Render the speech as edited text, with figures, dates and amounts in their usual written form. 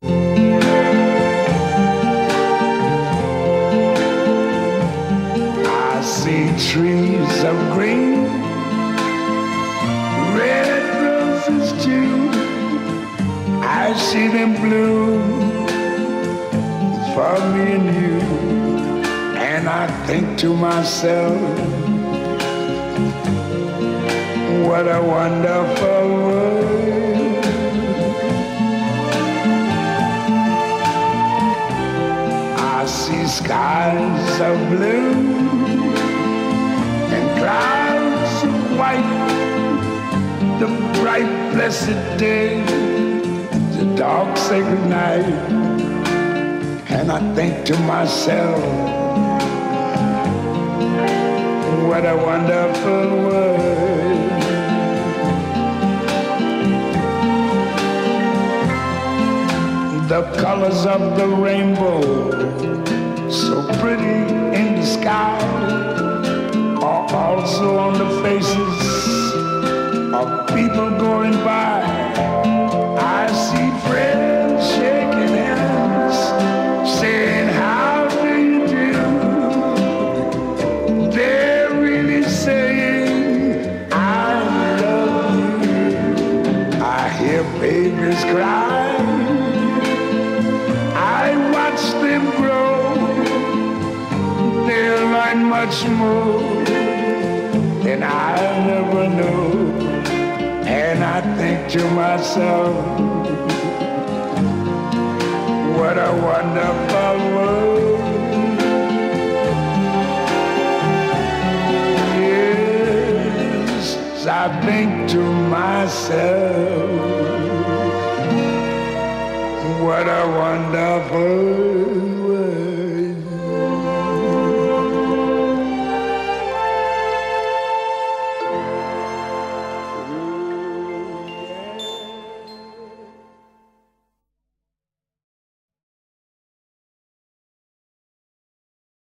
I see trees of green, red roses too. I see them bloom for me and you. And I think to myself, what a wonderful world. I see skies of blue and clouds of white, the bright blessed day, the dark sacred night. And I think to myself, what a wonderful world. The colors of the rainbow, so pretty in the sky, are also on the faces of people going by. I see friends shaking hands, saying, how do you do? They're really saying, I love you. I hear babies cry, I watch them grow. They'll learn much more than I'll never know. And I think to myself, what a wonderful world. Yes, I think to myself, what a wonderful world.